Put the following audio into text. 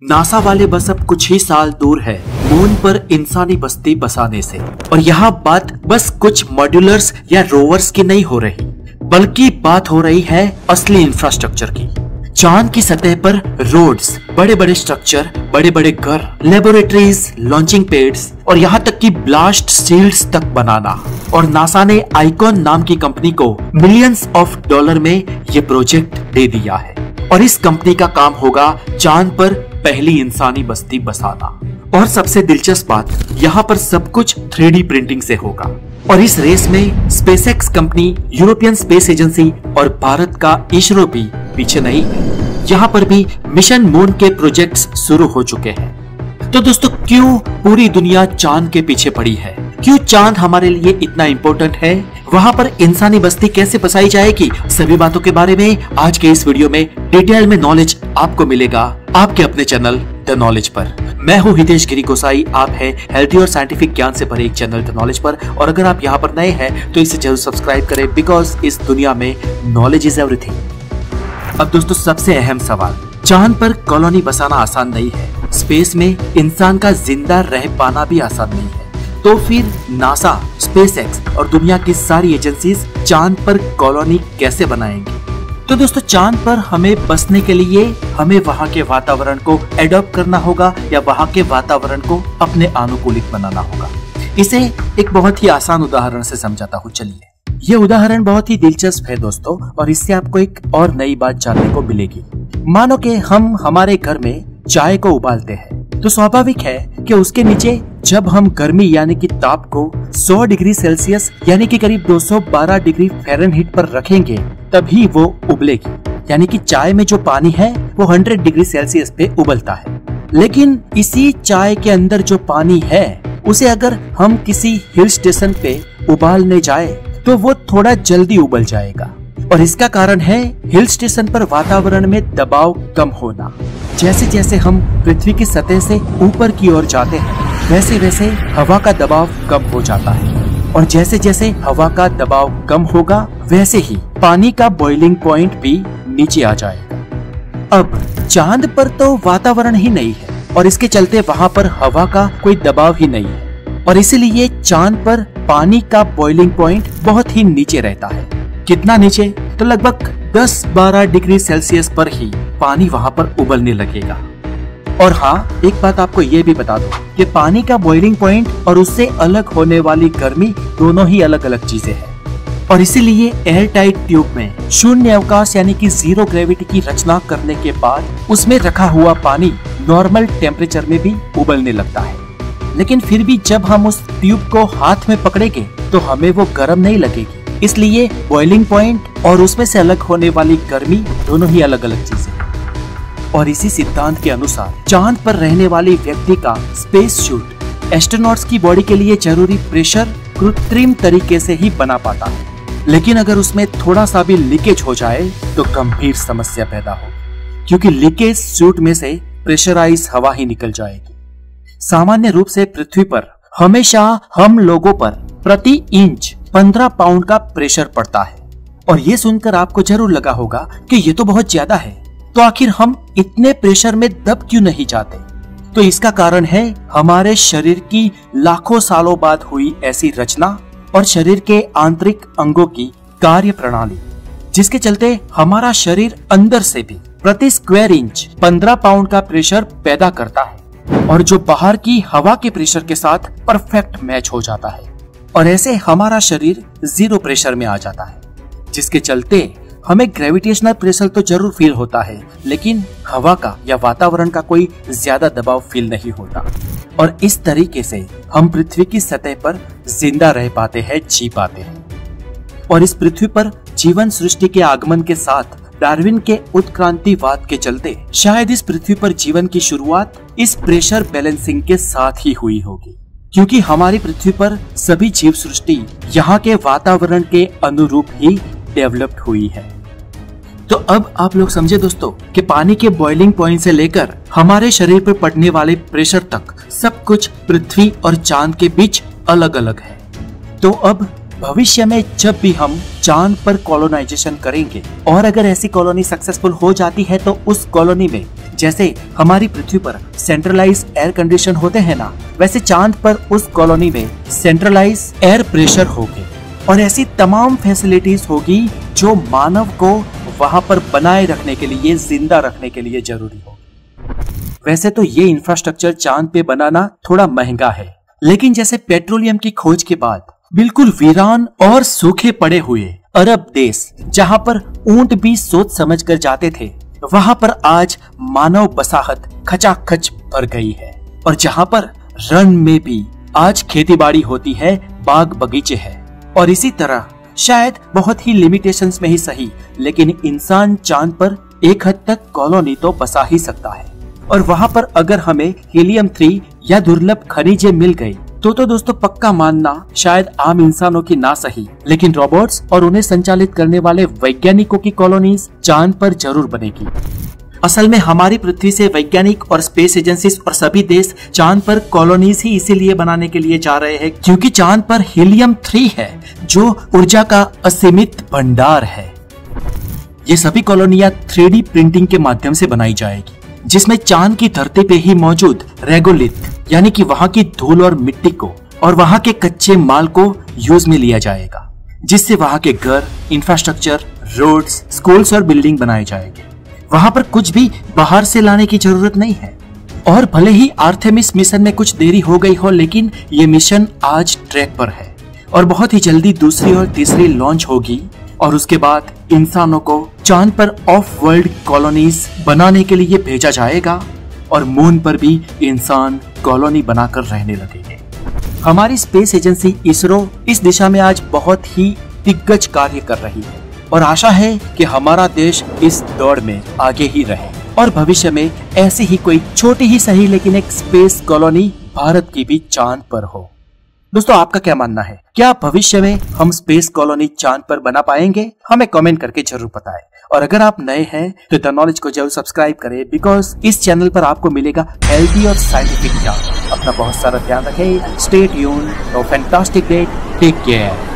NASA वाले बस अब कुछ ही साल दूर है मून पर इंसानी बस्ती बसाने से। और यहाँ बात बस कुछ मॉड्यूलर्स या रोवर्स की नहीं हो रही, बल्कि बात हो रही है असली इंफ्रास्ट्रक्चर की। चांद की सतह पर रोड्स, बड़े बड़े स्ट्रक्चर, बड़े बड़े घर, लेबोरेटरीज, लॉन्चिंग पैड्स और यहाँ तक कि ब्लास्ट शील्ड्स तक बनाना। और नासा ने आइकॉन नाम की कंपनी को मिलियंस ऑफ डॉलर में ये प्रोजेक्ट दे दिया है। और इस कंपनी का काम होगा चांद पर पहली इंसानी बस्ती बसाना। और सबसे दिलचस्प बात, यहाँ पर सब कुछ 3D प्रिंटिंग से होगा। और इस रेस में SpaceX company, European space agency और भारत का इसरो भी पीछे नहीं है। यहाँ पर भी मिशन मून के प्रोजेक्ट्स शुरू हो चुके हैं। तो दोस्तों, क्यों पूरी दुनिया चांद के पीछे पड़ी है? क्यों चांद हमारे लिए इतना इम्पोर्टेंट है? वहाँ पर इंसानी बस्ती कैसे बसाई जाएगी? सभी बातों के बारे में आज के इस वीडियो में डिटेल में नॉलेज आपको मिलेगा आपके अपने चैनल द नॉलेज पर। मैं हूँ हितेश गिरी गोसाई, आप है हेल्थी और साइंटिफिक ज्ञान से भरे एक चैनल द नॉलेज पर। और अगर आप यहाँ पर नए हैं तो इसे जरूर सब्सक्राइब करें, बिकॉज इस दुनिया में नॉलेज इज एवरीथिंग। अब दोस्तों, सबसे अहम सवाल, चांद पर कॉलोनी बसाना आसान नहीं है। स्पेस में इंसान का जिंदा रह पाना भी आसान नहीं है। तो फिर नासा, स्पेसएक्स और दुनिया की सारी एजेंसीज चांद पर कॉलोनी कैसे बनाएंगी? तो दोस्तों, चांद पर हमें बसने के लिए हमें वहाँ के वातावरण को एडॉप्ट करना होगा या वहाँ के वातावरण को अपने अनुकूलित बनाना होगा। इसे एक बहुत ही आसान उदाहरण से समझाता हूँ। चलिए, ये उदाहरण बहुत ही दिलचस्प है दोस्तों, और इससे आपको एक और नई बात जानने को मिलेगी। मानो कि हम हमारे घर में चाय को उबालते हैं, तो स्वाभाविक है कि उसके नीचे जब हम गर्मी यानी कि ताप को 100 डिग्री सेल्सियस यानी कि करीब 212 डिग्री फ़ारेनहीट पर रखेंगे, तभी वो उबलेगी। यानी कि चाय में जो पानी है वो 100 डिग्री सेल्सियस पे उबलता है। लेकिन इसी चाय के अंदर जो पानी है, उसे अगर हम किसी हिल स्टेशन पे उबालने जाए तो वो थोड़ा जल्दी उबल जाएगा। और इसका कारण है हिल स्टेशन पर वातावरण में दबाव कम होना। जैसे जैसे हम पृथ्वी की सतह से ऊपर की ओर जाते हैं, वैसे वैसे हवा का दबाव कम हो जाता है। और जैसे जैसे हवा का दबाव कम होगा, वैसे ही पानी का बॉइलिंग पॉइंट भी नीचे आ जाएगा। अब चांद पर तो वातावरण ही नहीं है, और इसके चलते वहाँ पर हवा का कोई दबाव ही नहीं है। और इसीलिए चांद पर पानी का बॉइलिंग पॉइंट बहुत ही नीचे रहता है। कितना नीचे? तो लगभग 10-12 डिग्री सेल्सियस पर ही पानी वहाँ पर उबलने लगेगा। और हाँ, एक बात आपको ये भी बता दो कि पानी का बॉइलिंग पॉइंट और उससे अलग होने वाली गर्मी दोनों ही अलग अलग चीजें हैं। और इसीलिए एयर टाइट ट्यूब में शून्य अवकाश यानी कि जीरो ग्रेविटी की रचना करने के बाद उसमें रखा हुआ पानी नॉर्मल टेम्परेचर में भी उबलने लगता है। लेकिन फिर भी जब हम उस ट्यूब को हाथ में पकड़ेंगे तो हमें वो गर्म नहीं लगेगी। इसलिए बॉइलिंग पॉइंट और उसमें से अलग होने वाली गर्मी दोनों ही अलग अलग चीजें हैं। और इसी सिद्धांत के अनुसार चांद पर रहने वाली व्यक्ति का स्पेस सूट एस्ट्रोनॉट्स की बॉडी के लिए जरूरी प्रेशर कृत्रिम तरीके से ही बना पाता है। लेकिन अगर उसमें थोड़ा सा भी लीकेज हो जाए तो गंभीर समस्या पैदा होगी, क्योंकि लीकेज सूट में से प्रेशराइज हवा ही निकल जाएगी। सामान्य रूप से पृथ्वी पर हमेशा हम लोगों पर प्रति इंच 15 पाउंड का प्रेशर पड़ता है। और ये सुनकर आपको जरूर लगा होगा कि ये तो बहुत ज्यादा है, तो आखिर हम इतने प्रेशर में दब क्यों नहीं जाते? तो इसका कारण है हमारे शरीर की लाखों सालों बाद हुई ऐसी रचना और शरीर के आंतरिक अंगों की कार्य प्रणाली, जिसके चलते हमारा शरीर अंदर से भी प्रति स्क्वायर इंच 15 पाउंड का प्रेशर पैदा करता है, और जो बाहर की हवा के प्रेशर के साथ परफेक्ट मैच हो जाता है। और ऐसे हमारा शरीर जीरो प्रेशर में आ जाता है, जिसके चलते हमें ग्रेविटेशनल प्रेशर तो जरूर फील होता है, लेकिन हवा का या वातावरण का कोई ज्यादा दबाव फील नहीं होता। और इस तरीके से हम पृथ्वी की सतह पर जिंदा रह पाते हैं, जी पाते हैं। और इस पृथ्वी पर जीवन सृष्टि के आगमन के साथ डार्विन के उत्क्रांतिवाद के चलते शायद इस पृथ्वी पर जीवन की शुरुआत इस प्रेशर बैलेंसिंग के साथ ही हुई होगी, क्योंकि हमारी पृथ्वी पर सभी जीव सृष्टि यहाँ के वातावरण के अनुरूप ही डेवलप्ड हुई है। तो अब आप लोग समझे दोस्तों कि पानी के बॉइलिंग पॉइंट से लेकर हमारे शरीर पर पड़ने वाले प्रेशर तक सब कुछ पृथ्वी और चांद के बीच अलग अलग है। तो अब भविष्य में जब भी हम चांद पर कॉलोनाइजेशन करेंगे और अगर ऐसी कॉलोनी सक्सेसफुल हो जाती है तो उस कॉलोनी में जैसे हमारी पृथ्वी पर सेंट्रलाइज एयर कंडीशन होते हैं ना, वैसे चांद पर उस कॉलोनी में सेंट्रलाइज एयर प्रेशर होगी और ऐसी तमाम फैसिलिटीज होगी जो मानव को वहां पर बनाए रखने के लिए, जिंदा रखने के लिए जरूरी होगी। वैसे तो ये इंफ्रास्ट्रक्चर चांद पे बनाना थोड़ा महंगा है, लेकिन जैसे पेट्रोलियम की खोज के बाद बिल्कुल वीरान और सूखे पड़े हुए अरब देश, जहां पर ऊंट भी सोच समझ कर जाते थे, वहां पर आज मानव बसाहत खचाखच भर गई है। और जहां पर रन में भी आज खेतीबाड़ी होती है, बाग बगीचे हैं। और इसी तरह शायद बहुत ही लिमिटेशंस में ही सही, लेकिन इंसान चांद पर एक हद तक कॉलोनी तो बसा ही सकता है। और वहां पर अगर हमें हीलियम 3 या दुर्लभ खनिजे मिल गई तो दोस्तों पक्का मानना शायद आम इंसानों की ना सही, लेकिन रोबोट्स और उन्हें संचालित करने वाले वैज्ञानिकों की कॉलोनीज चांद पर जरूर बनेगी। असल में हमारी पृथ्वी से वैज्ञानिक और स्पेस एजेंसीज और सभी देश चांद पर कॉलोनीज ही इसीलिए बनाने के लिए जा रहे हैं क्योंकि चांद पर हीलियम 3 है, जो ऊर्जा का असीमित भंडार है। ये सभी कॉलोनियां 3D प्रिंटिंग के माध्यम से बनाई जाएगी, जिसमें चांद की धरती पे ही मौजूद रेगोलिथ यानी कि वहां की धूल और मिट्टी को और वहां के कच्चे माल को यूज में लिया जाएगा, जिससे वहां के घर, इंफ्रास्ट्रक्चर, रोड्स, स्कूल्स और बिल्डिंग बनाए जाएंगे। वहां पर कुछ भी बाहर से लाने की जरूरत नहीं है। और भले ही आर्थेमिस मिशन में कुछ देरी हो गई हो, लेकिन ये मिशन आज ट्रैक पर है और बहुत ही जल्दी दूसरी और तीसरी लॉन्च होगी। और उसके बाद इंसानों को चांद पर ऑफ वर्ल्ड कॉलोनीज बनाने के लिए भेजा जाएगा और मून पर भी इंसान कॉलोनी बनाकर रहने लगेंगे। हमारी स्पेस एजेंसी इसरो इस दिशा में आज बहुत ही दिग्गज कार्य कर रही है और आशा है कि हमारा देश इस दौड़ में आगे ही रहे और भविष्य में ऐसी ही कोई छोटी ही सही लेकिन एक स्पेस कॉलोनी भारत की भी चांद पर हो। दोस्तों आपका क्या मानना है? क्या भविष्य में हम स्पेस कॉलोनी चांद पर बना पाएंगे? हमें कमेंट करके जरूर बताएं। और अगर आप नए हैं तो द नॉलेज को जरूर सब्सक्राइब करें, बिकॉज इस चैनल पर आपको मिलेगा हेल्दी और साइंटिफिक ज्ञान। अपना बहुत सारा ध्यान रखें। Stay tuned. Have a fantastic day. Take care.